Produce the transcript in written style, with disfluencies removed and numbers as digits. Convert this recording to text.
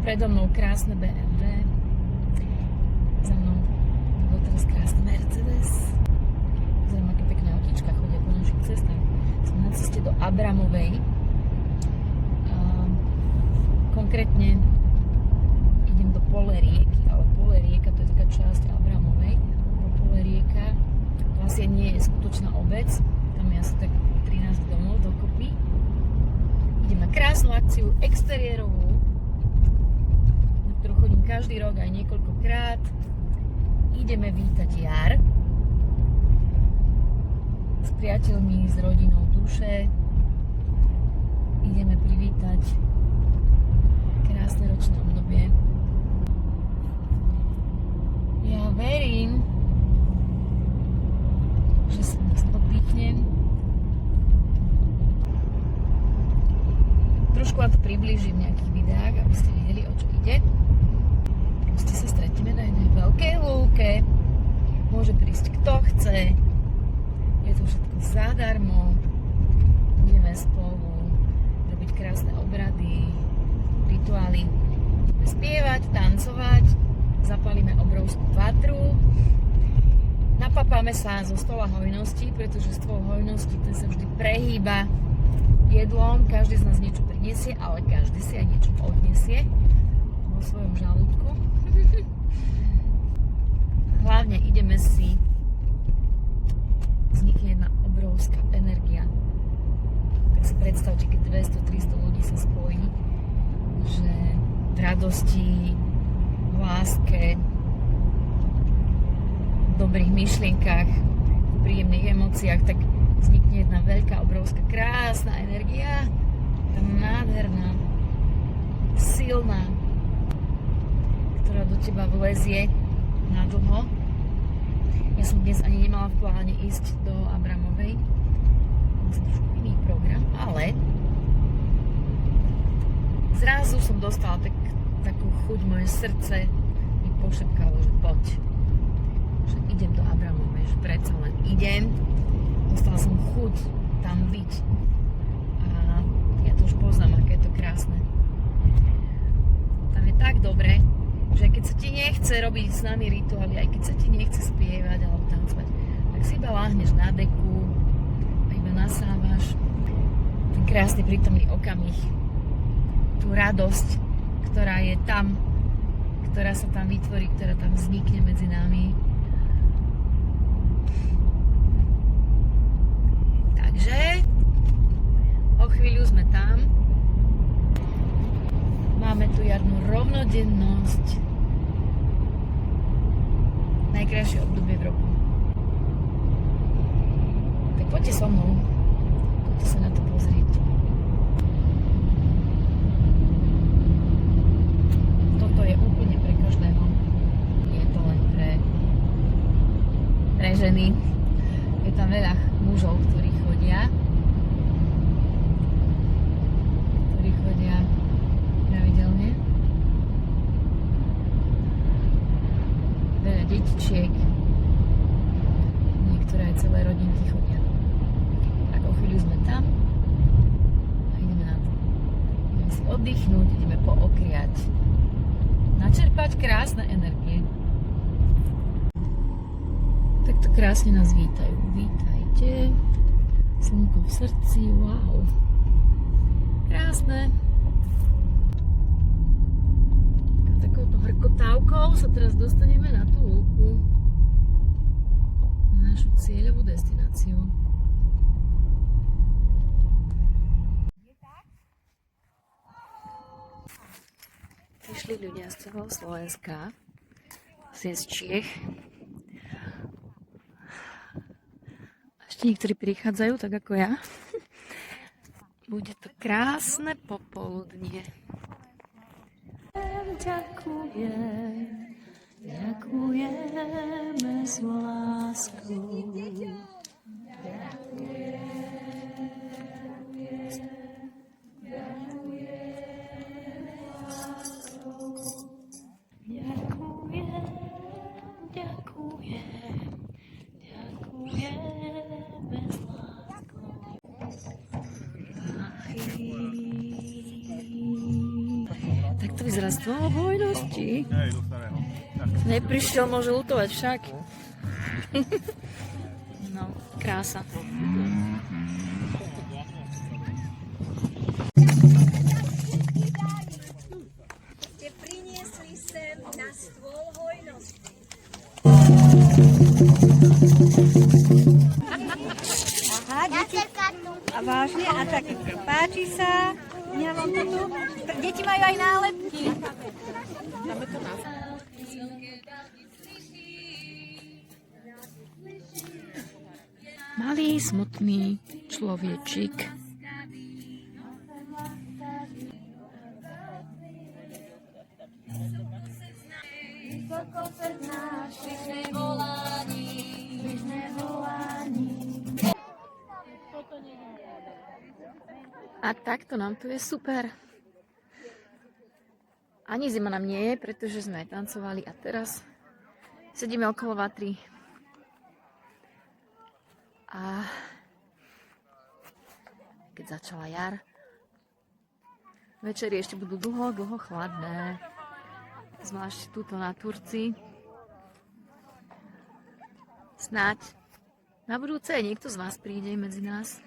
predo mnou krásne BMW. Za mnou bol teraz krásny Mercedes. Pozriem, aké pekné autíčka chodia po našich cestách. Som na ceste do Abramovej. Konkrétne idem do Pole rieky, ale Pole rieka to je taká časť Abramovej. Do Pole rieka to asi nie je skutočná obec, tam je asi tak 13 domov dokopy. Idem na krásnu akciu exteriérovú, na ktorú chodím každý rok aj niekoľkokrát. Ideme vítať jar s priateľmi, s rodinou duše. Ideme privítať krásne ročné obdobie. Ja verím, že sa oddychnem. Trošku vám to priblížim v nejakých videách, aby ste videli, o čo ide. Proste sa stretneme na jednej veľkej lúke. Môže prísť kto chce. Je to všetko zadarmo. Budeme spolu robiť krásne obrady, rituály. Budeme spievať, tancovať. Zapalíme obrovskú vatru. Napapáme sa zo stola hojnosti, pretože stôl hojnosti ten sa vždy prehýba jedlom. Každý z nás niečo prinesie, ale každý si aj niečo odnesie vo svojom žalúdku. Hlavne ideme si, vznikne jedna obrovská energia. Tak si predstavte, keď 200-300 ľudí sa spojí, že v radosti, v láske, v dobrých myšlienkach, v príjemných emóciách, tak vznikne jedna veľká, obrovská, krásna energia, tá nádherná, silná, ktorá do teba vlezie na dlho. Ja som dnes ani nemala v pláne ísť do Abramovej, mám som trošku iný program, ale zrazu som dostala takú chuť, moje srdce mi pošepkalo, že poď, že idem do Abramovej, že predsa len idem. Dostala som chuť tam byť a ja to už poznám, aké je to krásne. Tam je tak dobre, že keď sa ti nechce robiť s nami rituály, aj keď sa ti nechce spievať alebo tancovať, tak si iba láhneš na deku a iba nasávaš ten krásny prítomný okamih, tú radosť, ktorá je tam, ktorá sa tam vytvorí, ktorá tam vznikne medzi nami. Takže o chvíľu sme tam. Máme tu jarnú rovnodennosť. Najkrajšie obdobie v roku. Tak poďte so mnou. Poďte sa na to pozrieť. Toto je úplne pre každého. Nie je to len pre ženy. Je tam veľa mužov, ktorí chodia pravidelne. Veľa detičiek, niektoré aj celé rodinky chodia. Tak o chvíľu sme tam a ideme na to. Ideme si oddychnúť, ideme pookriať, načerpať krásne energie. Takto krásne nás vítajú. Vítajte. Slnko v srdci, wow. Krásne. Takouto hrkotávkou sa teraz dostaneme na tú lúku. Na našu cieľovú destináciu. Prišli ľudia z celého Slovenska, z Čiech. Ešte niektorí prichádzajú, tak ako ja. Bude to krásne popoludnie. Ďakujeme s láskou. Tak to vyzerá z tvojho hojnosti. Hej, do starého. Neprišiel, môže lutovať však. No, krása. Ste priniesli sem na stôl hojnosti. Aha, deti. A vážne? A tak páči sa? Ja vám to tu. Deti majú aj nálepky. Malý, smutný človečik. A takto nám tu je super. Ani zima nám nie je, pretože sme tancovali a teraz sedíme okolo vatry. A keď začala jar, večery ešte budú dlho chladné. Zvlášť túto na Turci. Snáď na budúce niekto z vás príde medzi nás.